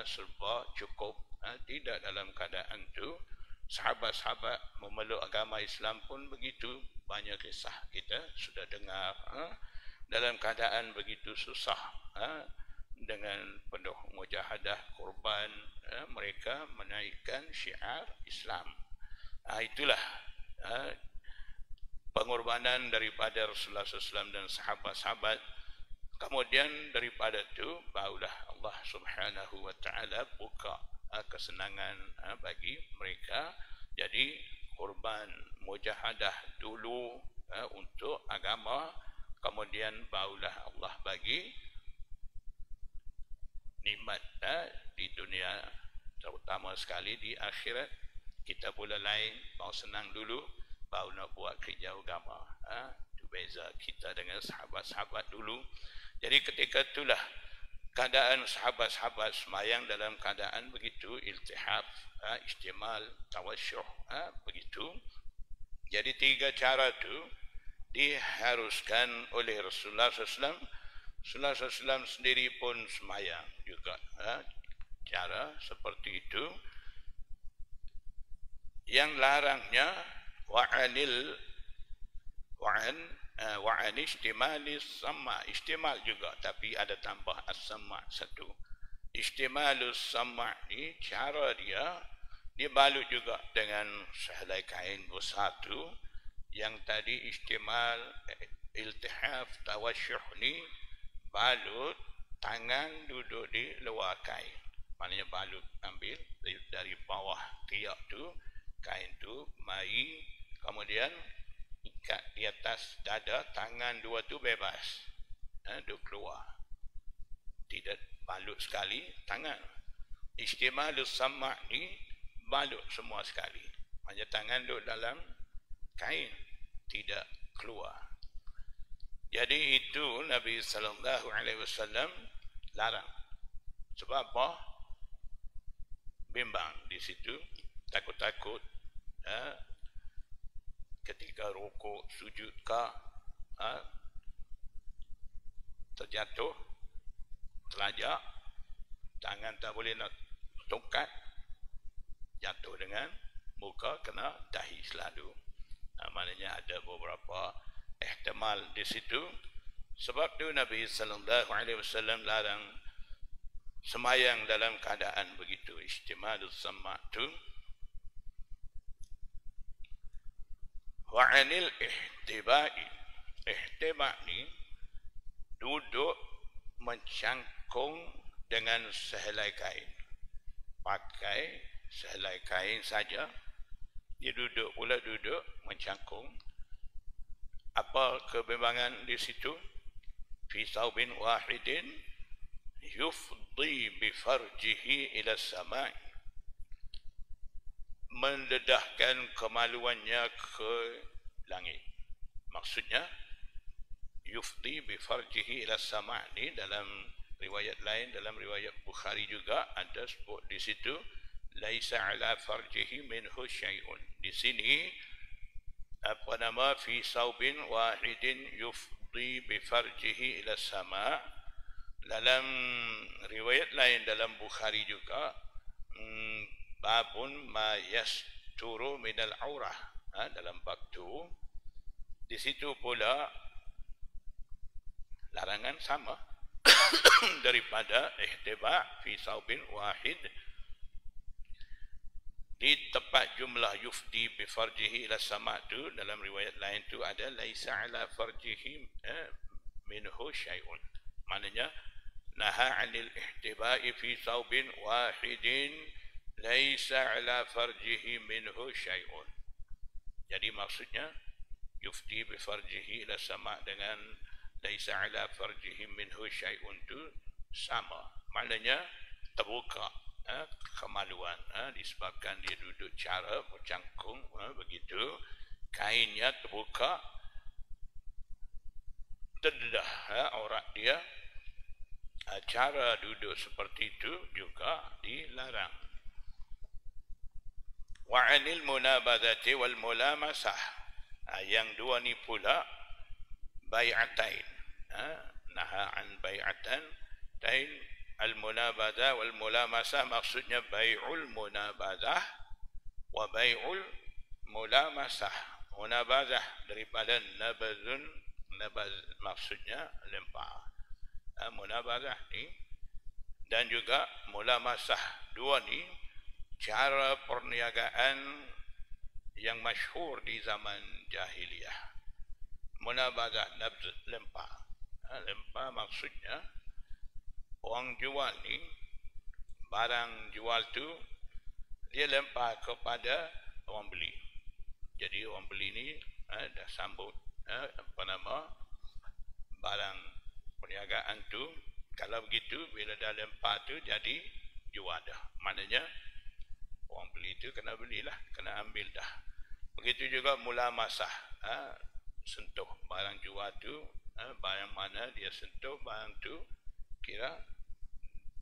serba cukup, tidak dalam keadaan itu. Sahabat-sahabat memeluk agama Islam pun begitu. Banyak kisah kita sudah dengar dalam keadaan begitu susah, dengan penuh mujahadah, korban, mereka menaikkan syiar Islam. Itulah pengorbanan daripada Rasulullah SAW dan sahabat-sahabat. Kemudian daripada itu barulah Allah Subhanahu wa taala buka kesenangan bagi mereka. Jadi korban mujahadah dulu untuk agama, kemudian barulah Allah bagi nikmat di dunia, terutama sekali di akhirat. Kita pula lain, mau senang dulu baru nak buat kerja agama. Itu beza kita dengan sahabat-sahabat dulu. Jadi ketika itulah keadaan sahabat-sahabat semayang dalam keadaan begitu iltihaf, istimal, tawasyuh, begitu. Jadi 3 cara itu diharuskan oleh Rasulullah SAW. Rasulullah SAW sendiri pun semayang juga cara seperti itu. Yang larangnya wa'an istimalis sama, istimal juga tapi ada tambah as-sama satu. Istimalus sama ni cara dia balut juga dengan sehelai kain besar tu. Yang tadi istimal, iltihaf, tawasyuh ni balut tangan duduk di luar kain. Maknanya balut ambil dari bawah tiak tu, kain tu mai, kemudian ikat di atas dada, tangan dua tu bebas, duduk keluar, tidak balut sekali tangan. Istimalus sama' ni balut semua sekali, hanya tangan duduk dalam kain, tidak keluar. Jadi itu Nabi SAW larang. Sebab apa? Bimbang di situ, takut-takut ketika rukuk, sujud kah, terjatuh, terlajak, tangan tak boleh nak tongkat, jatuh dengan muka kena dahi selalu. Maknanya ada beberapa ihtimal di situ. Sebab tu Nabi sallallahu alaihi wasallam larang semayang dalam keadaan begitu. Ihtimalus sama' tu. Wa 'anil ihtiba'i. Ihtiba' ni duduk mencangkung dengan sehelai kain. Pakai sehelai kain saja. Dia duduk pula duduk mencangkung. Apa kebimbangan di situ? Fi saubin wahidin yufdi bi farjihi ila samai. Mendedahkan kemaluannya ke langit. Maksudnya yufdi bi farjihi ila samai ni dalam riwayat lain, dalam riwayat Bukhari juga ada sebut di situ laisa ala farjihi minhu syai'un. Di sini apa nama fi saubin wahidin yufdi bi farjihi ila sama. Dalam riwayat lain dalam Bukhari juga babun ma yasturu minal aurah. Dalam bab tu di situ pula larangan sama daripada ihtiba fi saubin wahid. Di tempat jumlah yufdi bi farjihi ila sama' tu dalam riwayat lain tu ada laisa ala farjihi minhu syai'un. Maknanya naha 'anil ihtiba'i fi saubin wahidin laisa ala farjihi minhu syai'un. Jadi maksudnya yufdi bi farjihi ila sama' dengan laisa ala farjihi minhu syai'un tu sama. Maknanya terbuka kemaluan disebabkan dia duduk cara mencangkung begitu, kainnya terbuka, terdedah aurat dia. Cara duduk seperti itu juga dilarang. Wa 'anil munabadati wal mulamasah. Yang dua ni pula bai'atain. Naha an bai'atan tain. Al-munabadah wal-mulamasah maksudnya bai'ul munabadah wa bai'ul mulamasah. Munabadah daripada nabazun, nabaz maksudnya lempar. Munabadah ni dan juga mulamasah. Dua ni cara perniagaan yang masyhur di zaman jahiliyah. Munabadah, nabz, lempar. Lempar maksudnya orang jual ni, barang jual tu dia lempar kepada orang beli. Jadi orang beli ni dah sambut apa nama barang perniagaan tu. Kalau begitu bila dah lempar tu jadi jual dah. Maknanya orang beli tu kena belilah, kena ambil dah. Begitu juga mulamasah, sentuh barang jual tu, barang mana dia sentuh barang tu kira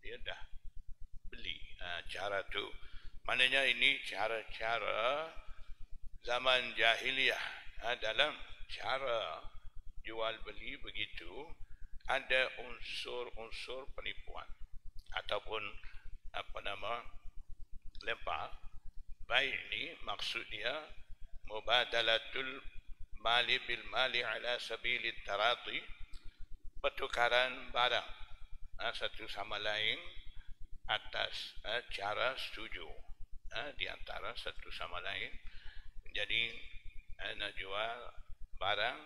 dia dah beli. Cara tu maknanya ini cara-cara zaman jahiliyah. Dalam cara jual beli begitu ada unsur-unsur penipuan ataupun apa nama lempar. Baik ni maksud dia mubadalatul mali bil mali ala sabilit tarati, pertukaran barang satu sama lain atas cara setuju di antara satu sama lain. Jadi nak jual barang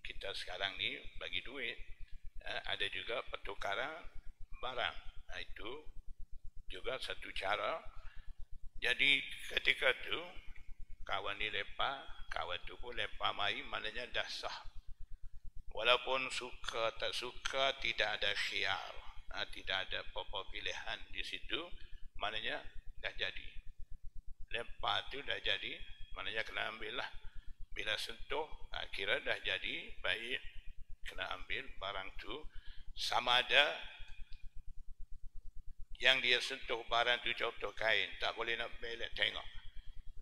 kita sekarang ni bagi duit, ada juga pertukaran barang. Itu juga satu cara. Jadi ketika tu kawan ni lepas, kawan tu pun lepas mai, maknanya dah sah. Walaupun suka tak suka, tidak ada khiyar, tidak ada apa-apa pilihan di situ, maknanya dah jadi. Lempar tu dah jadi, maknanya kena ambil lah. Bila sentuh, kira dah jadi, baik, kena ambil barang tu. Sama ada Yang dia sentuh barang tu contoh kain, tak boleh nak belek tengok.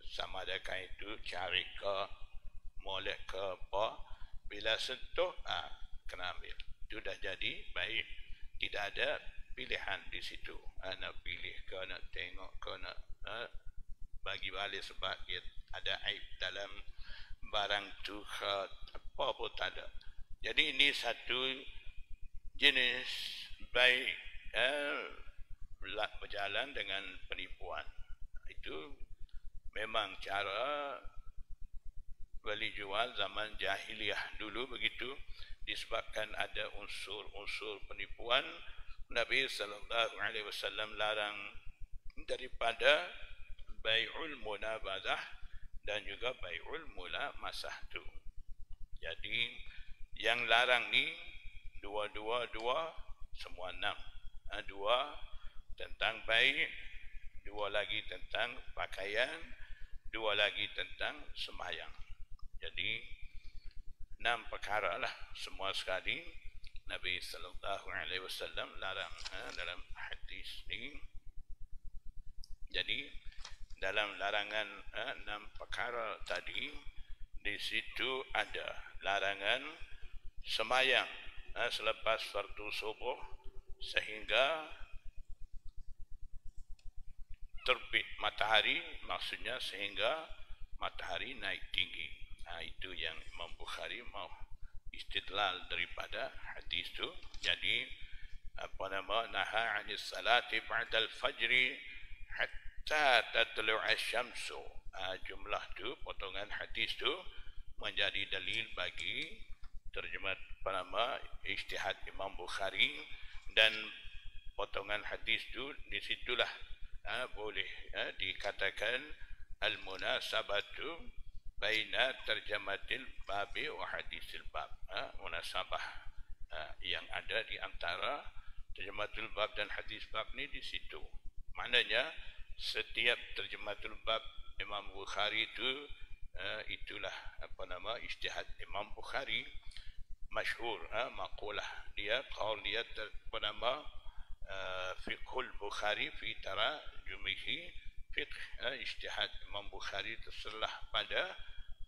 Sama ada kain tu cari ke, molek ke apa. Bila sentuh, kena ambil. Itu dah jadi baik. Tidak ada pilihan di situ. Nak pilih ke, nak tengok ke, nak bagi balik sebab dia ada aib dalam barang tu ke, apa pun tak ada. Jadi ini satu jenis baik berjalan dengan penipuan. Itu memang cara beli jual zaman jahiliyah dulu begitu, disebabkan ada unsur-unsur penipuan. Nabi sallallahu alaihi wasallam larang daripada bai'ul munabazah dan juga bai'ul mulamasah tu. Jadi yang larang ni dua semua 6. Dua tentang baik, dua lagi tentang pakaian, dua lagi tentang sembahyang. Jadi 6 perkara lah semua sekali Nabi sallallahu alaihi wasallam larang dalam hadis ni. Jadi dalam larangan 6 perkara tadi, di situ ada larangan sembahyang selepas fardu subuh sehingga terbit matahari, maksudnya sehingga matahari naik tinggi. Itu yang Imam Bukhari mau istidlal daripada hadis tu. Jadi naha 'anis salati ba'dal fajri hatta tatlu'a syamsu. Jumlah tu, potongan hadis tu menjadi dalil bagi terjemah ijtihad Imam Bukhari, dan potongan hadis tu di situlah boleh dikatakan al-munasabatu baina terjematil babi wa hadisil bab. Munasabah yang ada di antara terjematul bab dan hadis bab ni di situ. Maknanya setiap terjematul bab Imam Bukhari itu itulah ijtihad Imam Bukhari. Masyhur maqalah dia, qaul dia fiqhul Bukhari fi tarajumihi, fiqh ijtihad Imam Bukhari terselah pada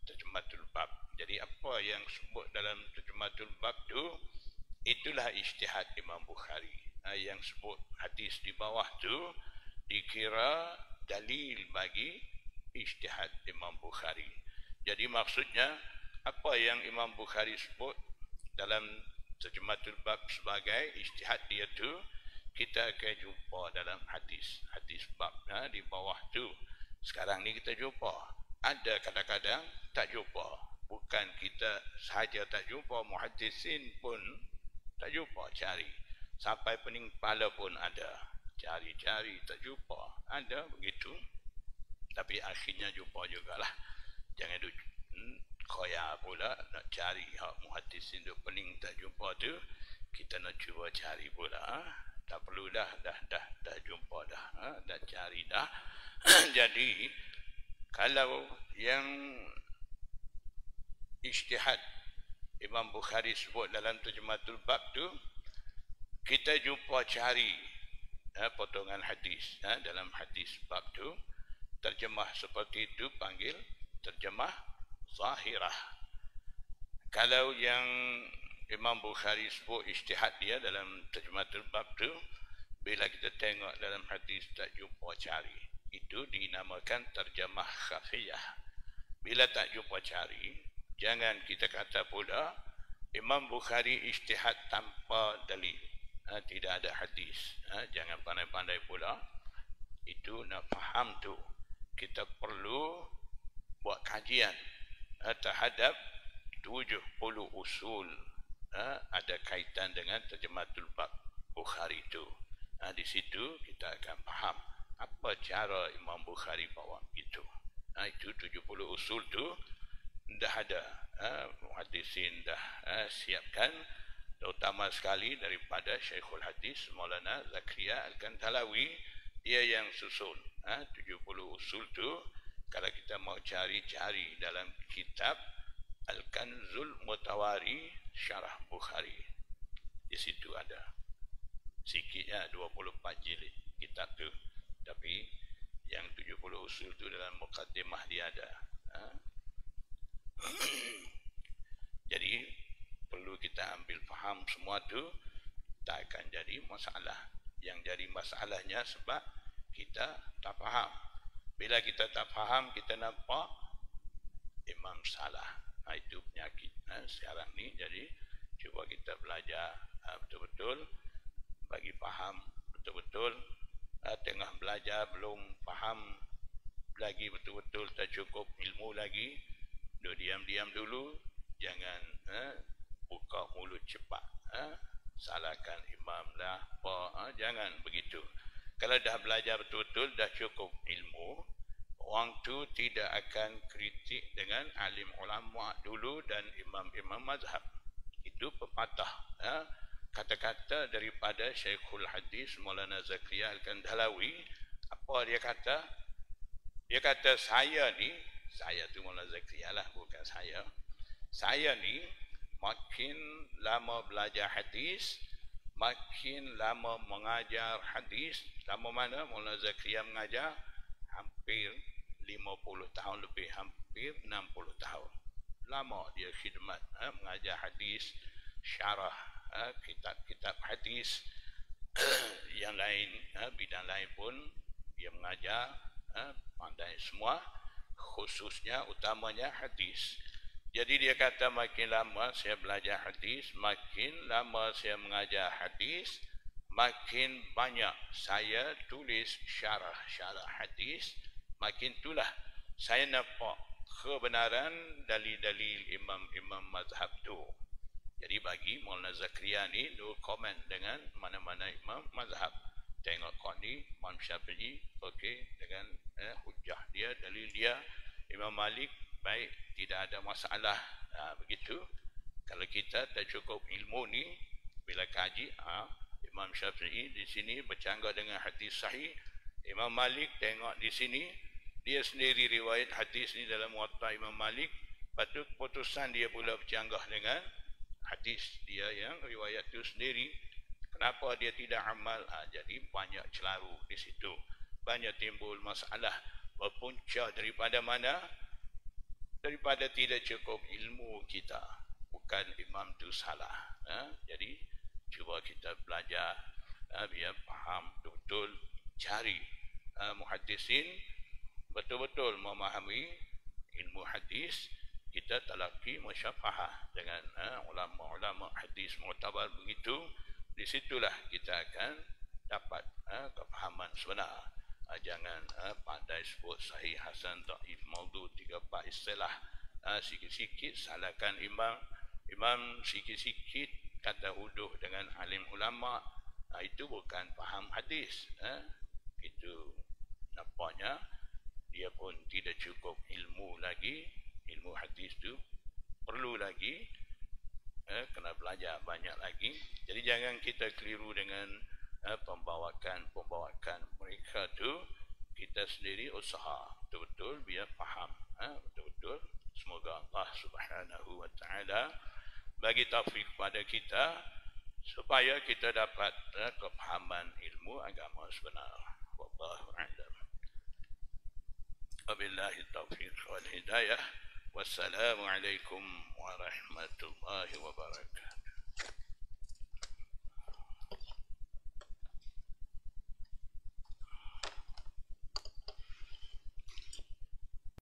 terjematul bab. Jadi apa yang sebut dalam terjematul bab tu, itulah ijtihad Imam Bukhari. Yang sebut hadis di bawah tu dikira dalil bagi ijtihad Imam Bukhari. Jadi maksudnya apa yang Imam Bukhari sebut dalam terjematul bab sebagai ijtihad dia tu, kita akan jumpa dalam hadis bab di bawah tu. Sekarang ni kita jumpa. Ada kadang-kadang tak jumpa. Bukan kita sahaja tak jumpa, muhaddisin pun tak jumpa, cari. Sampai pening kepala pun ada. Cari-cari tak jumpa. Ada begitu. Tapi akhirnya jumpa jugalah. Jangan duduk khoya pula nak cari muhaddisin tu pening tak jumpa tu, kita nak cuba cari pula. Tak perlu dah jumpa dah, dah cari dah. Jadi kalau yang ijtihad Imam Bukhari sebut dalam terjematul bab tu, kita jumpa cari potongan hadis dalam hadis bab tu, terjemah seperti itu panggil terjemah zahirah. Kalau yang Imam Bukhari sebut ijtihad dia dalam terjematul bab tu, bila kita tengok dalam hadis tak jumpa cari, itu dinamakan terjemah khafiyah. Bila tak jumpa cari, jangan kita kata pula Imam Bukhari ijtihad tanpa dalil, tidak ada hadis. Jangan pandai-pandai pula. Itu nak faham tu, kita perlu buat kajian terhadap 70 usul ada kaitan dengan terjematul bab Bukhari itu. Di situ kita akan faham apa cara Imam Bukhari bawa itu. Itu 70 usul tu dah ada, muhaddisin dah siapkan, terutama sekali daripada Syekhul Hadis Maulana Zakaria Al-Kantalawi, dia yang susun 70 usul tu. Kalau kita mau cari-cari dalam kitab Al-Kanzul Mutawari Syarah Bukhari, di situ ada sikitnya 24 jilid. kitab tu. Tapi yang 70 usul tu dalam muqaddimah dia ada. Jadi perlu kita ambil faham semua tu, tak akan jadi masalah. Yang jadi masalahnya sebab kita tak faham. Bila kita tak faham, kita nampak imam salah. Itu penyakit sekarang ni. Jadi cuba kita belajar betul-betul, bagi faham betul-betul. Tengah belajar belum faham lagi betul-betul, tak cukup ilmu lagi, diam-diam dulu, jangan buka mulut cepat, salahkan imam lah apa, jangan begitu. Kalau dah belajar betul-betul, dah cukup ilmu, orang tu tidak akan kritik dengan alim ulama dulu dan imam-imam mazhab. Itu pepatah, kata-kata daripada Syekhul Hadis Maulana Zakaria Al-Kandhalawi. Apa dia kata? Dia kata, saya tu Maulana Zakaria lah, bukan saya ni makin lama belajar hadis, makin lama mengajar hadis. Lama mana Maulana Zakaria mengajar? Hampir 50 tahun lebih, hampir 60 tahun. Lama dia khidmat mengajar hadis, syarah kitab-kitab hadis. Yang lain, bidang lain pun dia mengajar, pandai semua, khususnya utamanya hadis. Jadi dia kata, makin lama saya belajar hadis, makin lama saya mengajar hadis, makin banyak saya tulis syarah hadis, makin itulah saya nampak kebenaran dalil-dalil imam-imam mazhab tu. Jadi bagi Maulana Zakaria ni, no komen dengan mana-mana imam mazhab. Tengok kau ni Imam Syafi'i, okey, dengan hujah dia, dalil dia. Imam Malik, baik, tidak ada masalah. Begitu. Kalau kita tak cukup ilmu ni, bila kaji, Imam Syafi'i di sini bercanggah dengan hadis sahih. Imam Malik tengok di sini, dia sendiri riwayat hadis ni dalam Muwatta Imam Malik. Patut keputusan dia pula bercanggah dengan hadis dia yang riwayat tu sendiri. Kenapa dia tidak amal? Jadi banyak celaru di situ, banyak timbul masalah. Berpunca daripada mana? Daripada tidak cukup ilmu kita. Bukan imam tu salah. Jadi cuba kita belajar, biar faham betul-betul, cari muhaddisin betul-betul memahami ilmu hadis. Kita talaqi musyafahah dengan ulama-ulama hadis mu'tabar. Begitu, di situlah kita akan dapat kefahaman sebenar. Jangan pandai sebut sahih, hasan, dhaif, maudhu, 3-4 istilah. Sikit-sikit salahkan imam, sikit-sikit kata huduh dengan alim ulama. Itu bukan faham hadis. Itu nampaknya dia pun tidak cukup ilmu lagi. Ilmu hadis tu perlu lagi, kena belajar banyak lagi. Jadi jangan kita keliru dengan pembawakan mereka tu. Kita sendiri usaha betul-betul biar faham, betul-betul. Semoga Allah Subhanahu wa taala bagi taufik pada kita supaya kita dapat kefahaman ilmu agama sebenar. Wallahu a'lam. Wabillahi taufiq wal hidayah. Wassalamualaikum warahmatullahi wabarakatuh.